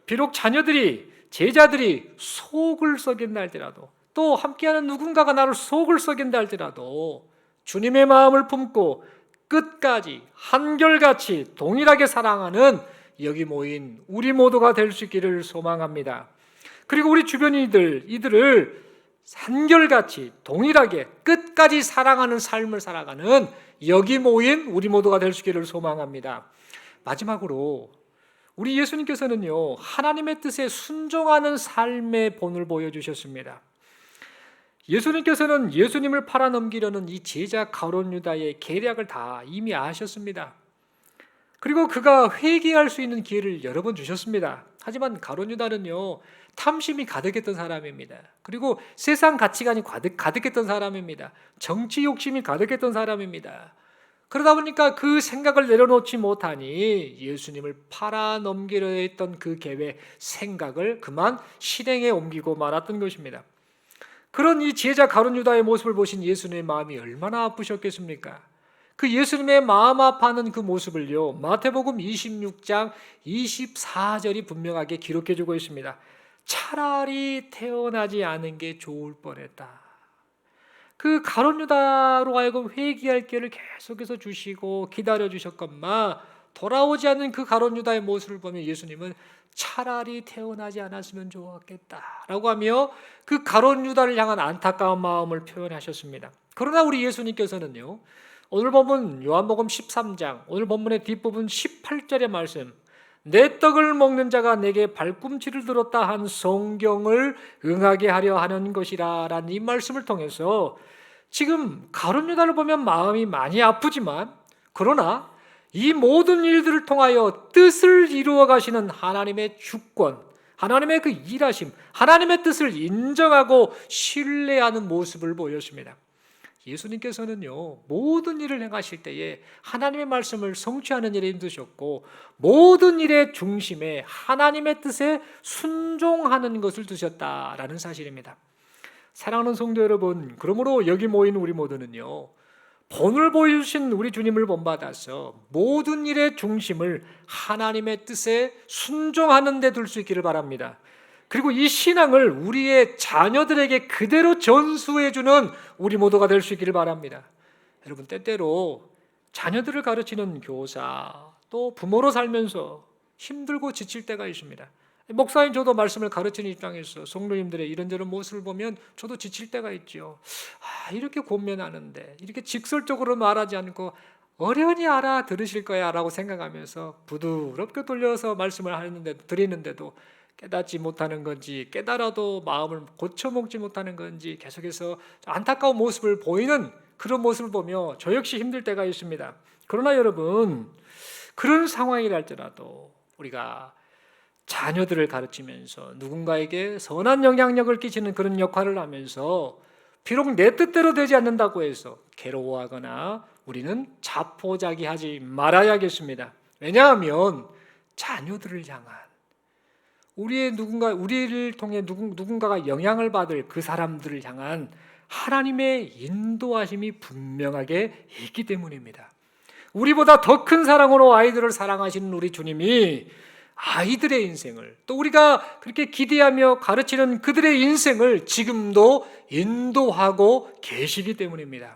비록 자녀들이, 제자들이 속을 썩인다 할지라도, 또 함께하는 누군가가 나를 속을 썩인다 할지라도 주님의 마음을 품고 끝까지 한결같이 동일하게 사랑하는 여기 모인 우리 모두가 될 수 있기를 소망합니다. 그리고 우리 주변인들, 이들을 한결같이 동일하게 끝까지 사랑하는 삶을 살아가는 여기 모인 우리 모두가 될 수 있기를 소망합니다. 마지막으로 우리 예수님께서는요, 하나님의 뜻에 순종하는 삶의 본을 보여주셨습니다. 예수님께서는 예수님을 팔아넘기려는 이 제자 가룟 유다의 계략을 다 이미 아셨습니다. 그리고 그가 회개할 수 있는 기회를 여러 번 주셨습니다. 하지만 가룟 유다는요, 탐심이 가득했던 사람입니다. 그리고 세상 가치관이 가득했던 사람입니다. 정치 욕심이 가득했던 사람입니다. 그러다 보니까 그 생각을 내려놓지 못하니 예수님을 팔아넘기려 했던 그 계획, 생각을 그만 실행에 옮기고 말았던 것입니다. 그런 이 제자 가룟 유다의 모습을 보신 예수님의 마음이 얼마나 아프셨겠습니까? 그 예수님의 마음 아파하는 그 모습을요, 마태복음 26장 24절이 분명하게 기록해주고 있습니다. 차라리 태어나지 않은 게 좋을 뻔했다. 그 가룟 유다로 하여금 회개할 기회를 계속해서 주시고 기다려 주셨건만 돌아오지 않는 그 가룟 유다의 모습을 보면 예수님은 차라리 태어나지 않았으면 좋았겠다라고 하며 그 가룟 유다를 향한 안타까운 마음을 표현하셨습니다. 그러나 우리 예수님께서는요, 오늘 본문 요한복음 13장 오늘 본문의 뒷부분 18절의 말씀, 내 떡을 먹는 자가 내게 발꿈치를 들었다 한 성경을 응하게 하려 하는 것이라 라는 이 말씀을 통해서 지금 가룟 유다를 보면 마음이 많이 아프지만 그러나 이 모든 일들을 통하여 뜻을 이루어 가시는 하나님의 주권, 하나님의 그 일하심, 하나님의 뜻을 인정하고 신뢰하는 모습을 보였습니다. 예수님께서는요, 모든 일을 행하실 때에 하나님의 말씀을 성취하는 일에 힘드셨고 모든 일의 중심에 하나님의 뜻에 순종하는 것을 두셨다라는 사실입니다. 사랑하는 성도 여러분, 그러므로 여기 모인 우리 모두는요, 본을 보여주신 우리 주님을 본받아서 모든 일의 중심을 하나님의 뜻에 순종하는 데 둘 수 있기를 바랍니다. 그리고 이 신앙을 우리의 자녀들에게 그대로 전수해주는 우리 모두가 될 수 있기를 바랍니다. 여러분, 때때로 자녀들을 가르치는 교사, 또 부모로 살면서 힘들고 지칠 때가 있습니다. 목사님, 저도 말씀을 가르치는 입장에서 성도님들의 이런저런 모습을 보면 저도 지칠 때가 있죠. 이렇게 권면하는데 이렇게 직설적으로 말하지 않고 어련히 알아들으실 거야 라고 생각하면서 부드럽게 돌려서 말씀을 드리는데도 깨닫지 못하는 건지, 깨달아도 마음을 고쳐먹지 못하는 건지 계속해서 안타까운 모습을 보이는 그런 모습을 보며 저 역시 힘들 때가 있습니다. 그러나 여러분, 그런 상황이랄지라도 우리가 자녀들을 가르치면서 누군가에게 선한 영향력을 끼치는 그런 역할을 하면서 비록 내 뜻대로 되지 않는다고 해서 괴로워하거나 우리는 자포자기하지 말아야겠습니다. 왜냐하면 자녀들을 향한 우리를 통해 누군가가 영향을 받을 그 사람들을 향한 하나님의 인도하심이 분명하게 있기 때문입니다. 우리보다 더 큰 사랑으로 아이들을 사랑하시는 우리 주님이 아이들의 인생을, 또 우리가 그렇게 기대하며 가르치는 그들의 인생을 지금도 인도하고 계시기 때문입니다.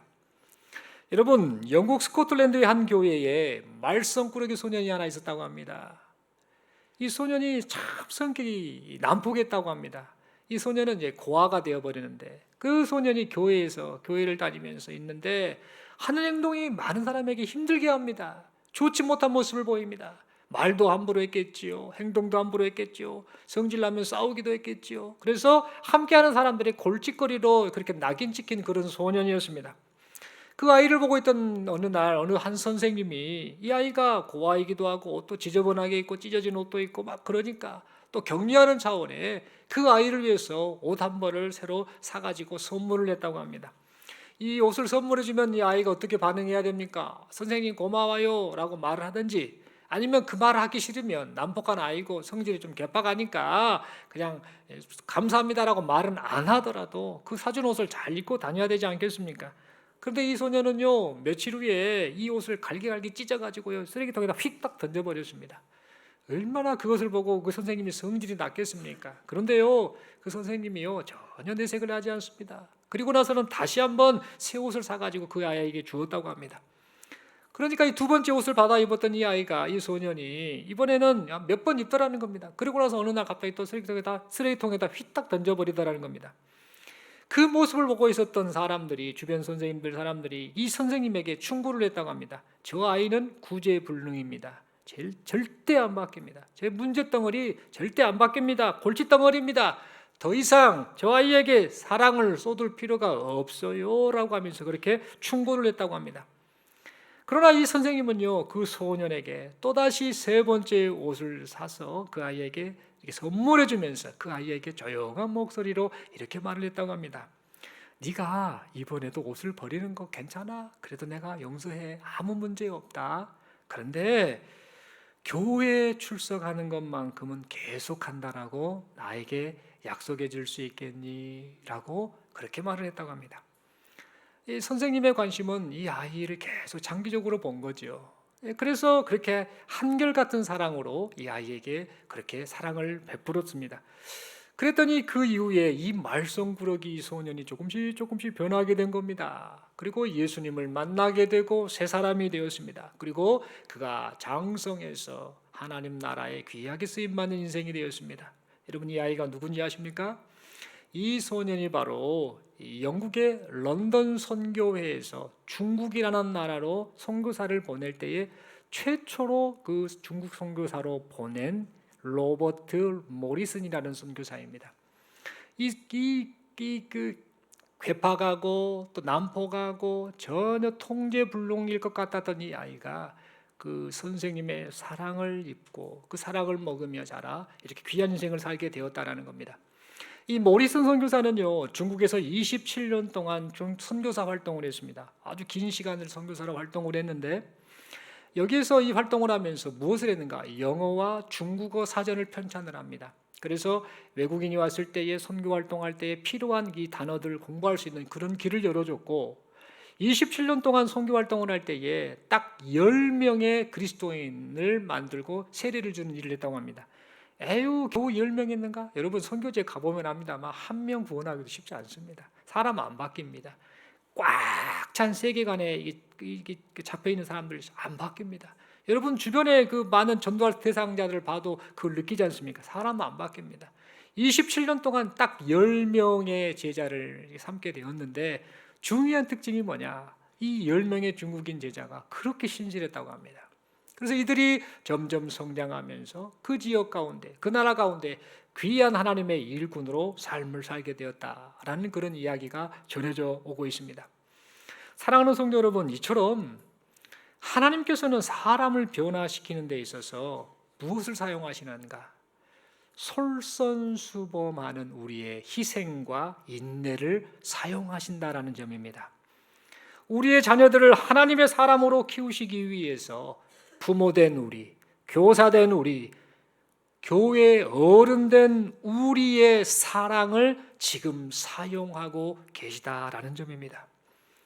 여러분, 영국 스코틀랜드의 한 교회에 말썽꾸러기 소년이 하나 있었다고 합니다. 이 소년이 참 성격이 난폭했다고 합니다. 이 소년은 이제 고아가 되어버리는데, 그 소년이 교회를 다니면서 있는데 하는 행동이 많은 사람에게 힘들게 합니다. 좋지 못한 모습을 보입니다. 말도 함부로 했겠지요. 행동도 함부로 했겠지요. 성질나면 싸우기도 했겠지요. 그래서 함께하는 사람들이 골칫거리로 그렇게 낙인 찍힌 그런 소년이었습니다. 그 아이를 보고 있던 어느 날 어느 한 선생님이 이 아이가 고아이기도 하고 옷도 지저분하게 입고 찢어진 옷도 입고 막 그러니까 또 격려하는 차원에 그 아이를 위해서 옷 한 벌을 새로 사가지고 선물을 했다고 합니다. 이 옷을 선물해 주면 이 아이가 어떻게 반응해야 됩니까? 선생님 고마워요 라고 말을 하든지, 아니면 그 말을 하기 싫으면 난폭한 아이고 성질이 좀 개빡하니까 그냥 감사합니다라고 말은 안 하더라도 그 사준 옷을 잘 입고 다녀야 되지 않겠습니까? 그런데 이 소년은요, 며칠 후에 이 옷을 갈기갈기 찢어가지고요 쓰레기통에다 휙딱 던져버렸습니다. 얼마나 그것을 보고 그 선생님이 성질이 났겠습니까? 그런데요, 그 선생님이요 전혀 내색을 하지 않습니다. 그리고 나서는 다시 한번 새 옷을 사가지고 그 아이에게 주었다고 합니다. 그러니까 이 두 번째 옷을 받아 입었던 이 아이가, 이 소년이 이번에는 몇 번 입더라는 겁니다. 그리고 나서 어느 날 갑자기 또 쓰레기통에다 휘딱 던져버리더라는 겁니다. 그 모습을 보고 있었던 사람들이, 주변 사람들이 이 선생님에게 충고를 했다고 합니다. 저 아이는 구제불능입니다. 절대 안 바뀝니다. 제 문제덩어리 절대 안 바뀝니다. 골칫덩어리입니다. 더 이상 저 아이에게 사랑을 쏟을 필요가 없어요 라고 하면서 그렇게 충고를 했다고 합니다. 그러나 이 선생님은요, 그 소년에게 또다시 세 번째 옷을 사서 그 아이에게 이렇게 선물해 주면서 그 아이에게 조용한 목소리로 이렇게 말을 했다고 합니다. 네가 이번에도 옷을 버리는 거 괜찮아? 그래도 내가 용서해. 아무 문제 없다. 그런데 교회에 출석하는 것만큼은 계속한다라고 나에게 약속해 줄 수 있겠니? 라고 그렇게 말을 했다고 합니다. 이 선생님의 관심은 이 아이를 계속 장기적으로 본 거죠. 그래서 그렇게 한결같은 사랑으로 이 아이에게 그렇게 사랑을 베풀었습니다. 그랬더니 그 이후에 이 말썽꾸러기 소년이 조금씩 변하게 된 겁니다. 그리고 예수님을 만나게 되고 새 사람이 되었습니다. 그리고 그가 장성해서 하나님 나라에 귀하게 쓰임받는 인생이 되었습니다. 여러분, 이 아이가 누군지 아십니까? 이 소년이 바로 영국의 런던 선교회에서 중국이라는 나라로 선교사를 보낼 때에 최초로 그 중국 선교사로 보낸 로버트 모리슨이라는 선교사입니다. 그 괴팍하고 또 난폭하고 전혀 통제불능일 것 같았던 이 아이가 그 선생님의 사랑을 입고 그 사랑을 먹으며 자라 이렇게 귀한 인생을 살게 되었다라는 겁니다. 이 모리슨 선교사는요, 중국에서 27년 동안 선교사 활동을 했습니다. 아주 긴 시간을 선교사로 활동을 했는데, 여기에서 이 활동을 하면서 무엇을 했는가? 영어와 중국어 사전을 편찬을 합니다. 그래서 외국인이 왔을 때에 선교 활동할 때에 필요한 이 단어들을 공부할 수 있는 그런 길을 열어줬고, 27년 동안 선교 활동을 할 때에 딱 10명의 그리스도인을 만들고 세례를 주는 일을 했다고 합니다. 에휴, 겨우 10명 했는가? 여러분, 선교지에 가보면 압니다만 한 명 구원하기도 쉽지 않습니다. 사람 안 바뀝니다. 꽉 찬 세계관에 잡혀있는 사람들 안 바뀝니다. 여러분, 주변에 그 많은 전도할 대상자들을 봐도 그걸 느끼지 않습니까? 사람 안 바뀝니다. 27년 동안 딱 10명의 제자를 삼게 되었는데, 중요한 특징이 뭐냐? 이 10명의 중국인 제자가 그렇게 신실했다고 합니다. 그래서 이들이 점점 성장하면서 그 지역 가운데, 그 나라 가운데 귀한 하나님의 일꾼으로 삶을 살게 되었다라는 그런 이야기가 전해져 오고 있습니다. 사랑하는 성도 여러분, 이처럼 하나님께서는 사람을 변화시키는 데 있어서 무엇을 사용하시는가? 솔선수범하는 우리의 희생과 인내를 사용하신다라는 점입니다. 우리의 자녀들을 하나님의 사람으로 키우시기 위해서 부모된 우리, 교사된 우리, 교회 어른된 우리의 사랑을 지금 사용하고 계시다라는 점입니다.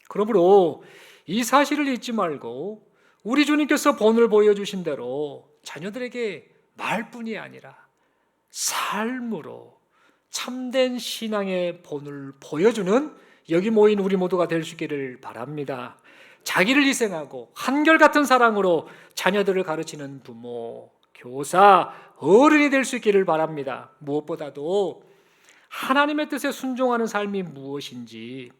그러므로 이 사실을 잊지 말고 우리 주님께서 본을 보여주신 대로 자녀들에게 말뿐이 아니라 삶으로 참된 신앙의 본을 보여주는 여기 모인 우리 모두가 될 수 있기를 바랍니다. 자기를 희생하고 한결같은 사랑으로 자녀들을 가르치는 부모, 교사, 어른이 될 수 있기를 바랍니다. 무엇보다도 하나님의 뜻에 순종하는 삶이 무엇인지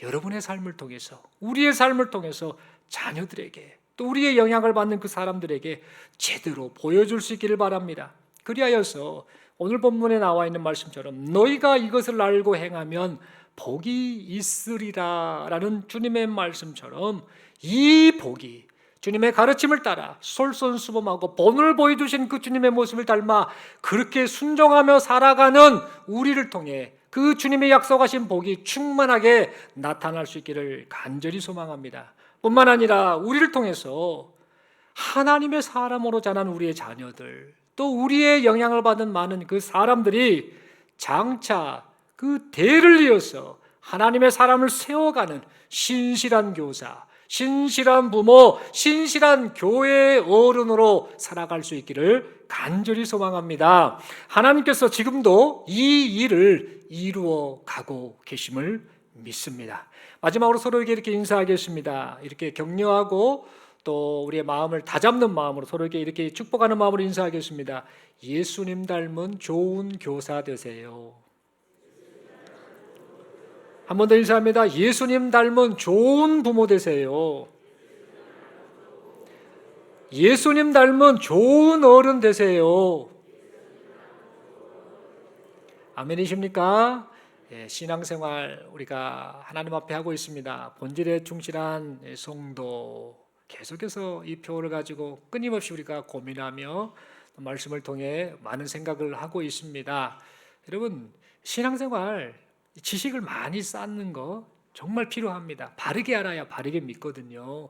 여러분의 삶을 통해서, 우리의 삶을 통해서 자녀들에게, 또 우리의 영향을 받는 그 사람들에게 제대로 보여줄 수 있기를 바랍니다. 그리하여서 오늘 본문에 나와 있는 말씀처럼 너희가 이것을 알고 행하면 복이 있으리라 라는 주님의 말씀처럼 이 복이 주님의 가르침을 따라 솔선수범하고 본을 보여주신 그 주님의 모습을 닮아 그렇게 순종하며 살아가는 우리를 통해 그 주님의 약속하신 복이 충만하게 나타날 수 있기를 간절히 소망합니다. 뿐만 아니라 우리를 통해서 하나님의 사람으로 자란 우리의 자녀들, 또 우리의 영향을 받은 많은 그 사람들이 장차 그 대를 이어서 하나님의 사람을 세워가는 신실한 교사, 신실한 부모, 신실한 교회의 어른으로 살아갈 수 있기를 간절히 소망합니다. 하나님께서 지금도 이 일을 이루어 가고 계심을 믿습니다. 마지막으로 서로에게 이렇게 인사하겠습니다. 이렇게 격려하고 또 우리의 마음을 다잡는 마음으로 서로에게 이렇게 축복하는 마음으로 인사하겠습니다. 예수님 닮은 좋은 교사 되세요. 한 번 더 인사합니다. 예수님 닮은 좋은 부모 되세요. 예수님 닮은 좋은 어른 되세요. 아멘이십니까? 신앙생활 우리가 하나님 앞에 하고 있습니다. 본질에 충실한 성도, 계속해서 이 표를 가지고 끊임없이 우리가 고민하며 말씀을 통해 많은 생각을 하고 있습니다. 여러분, 신앙생활 지식을 많이 쌓는 거 정말 필요합니다. 바르게 알아야 바르게 믿거든요.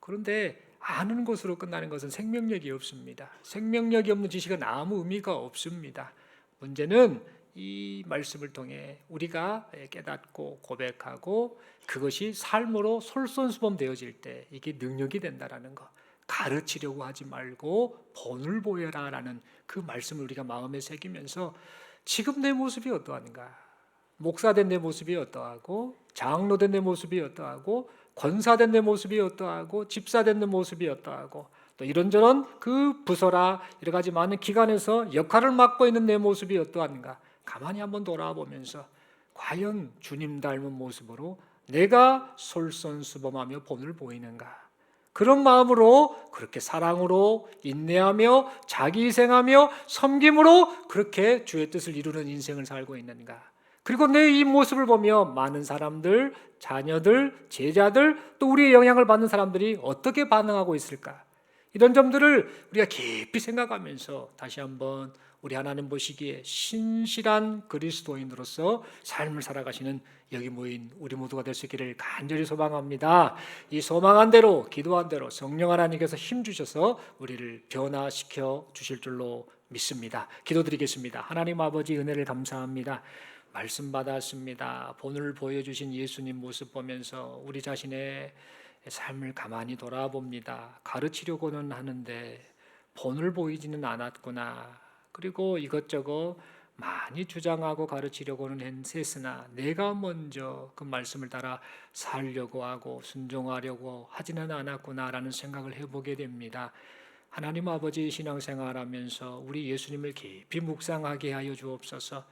그런데 아는 것으로 끝나는 것은 생명력이 없습니다. 생명력이 없는 지식은 아무 의미가 없습니다. 문제는 이 말씀을 통해 우리가 깨닫고 고백하고 그것이 삶으로 솔선수범되어질 때 이게 능력이 된다라는 것. 가르치려고 하지 말고 본을 보여라라는 그 말씀을 우리가 마음에 새기면서 지금 내 모습이 어떠한가? 목사된 내 모습이 어떠하고, 장로된 내 모습이 어떠하고, 권사된 내 모습이 어떠하고, 집사된 내 모습이 어떠하고, 또 이런저런 그 부서라 여러 가지 많은 기관에서 역할을 맡고 있는 내 모습이 어떠한가? 가만히 한번 돌아보면서 과연 주님 닮은 모습으로 내가 솔선수범하며 본을 보이는가? 그런 마음으로 그렇게 사랑으로 인내하며 자기 희생하며 섬김으로 그렇게 주의 뜻을 이루는 인생을 살고 있는가? 그리고 내 이 모습을 보며 많은 사람들, 자녀들, 제자들, 또 우리의 영향을 받는 사람들이 어떻게 반응하고 있을까? 이런 점들을 우리가 깊이 생각하면서 다시 한번 우리 하나님 보시기에 신실한 그리스도인으로서 삶을 살아가시는 여기 모인 우리 모두가 될 수 있기를 간절히 소망합니다. 이 소망한 대로, 기도한 대로 성령 하나님께서 힘 주셔서 우리를 변화시켜 주실 줄로 믿습니다. 기도드리겠습니다. 하나님 아버지 은혜를 감사합니다. 말씀 받았습니다. 본을 보여주신 예수님 모습 보면서 우리 자신의 삶을 가만히 돌아봅니다. 가르치려고는 하는데 본을 보이지는 않았구나. 그리고 이것저것 많이 주장하고 가르치려고는 했으나 내가 먼저 그 말씀을 따라 살려고 하고 순종하려고 하지는 않았구나라는 생각을 해보게 됩니다. 하나님 아버지 신앙생활하면서 우리 예수님을 깊이 묵상하게 하여 주옵소서.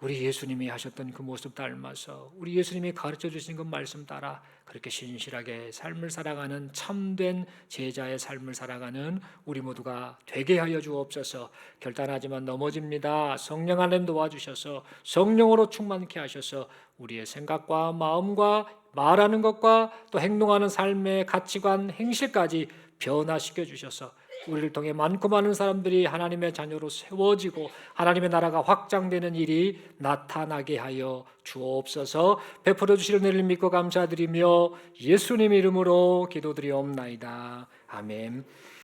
우리 예수님이 하셨던 그 모습 닮아서 우리 예수님이 가르쳐 주신 그 말씀 따라 그렇게 신실하게 삶을 살아가는 참된 제자의 삶을 살아가는 우리 모두가 되게 하여 주옵소서. 결단하지만 넘어집니다. 성령 하나님 도와주셔서 성령으로 충만케 하셔서 우리의 생각과 마음과 말하는 것과 또 행동하는 삶의 가치관, 행실까지 변화시켜 주셔서 우리를 통해 많고 많은 사람들이 하나님의 자녀로 세워지고 하나님의 나라가 확장되는 일이 나타나게 하여 주옵소서. 베풀어 주실 은혜를 믿고 감사드리며 예수님 이름으로 기도드리옵나이다. 아멘.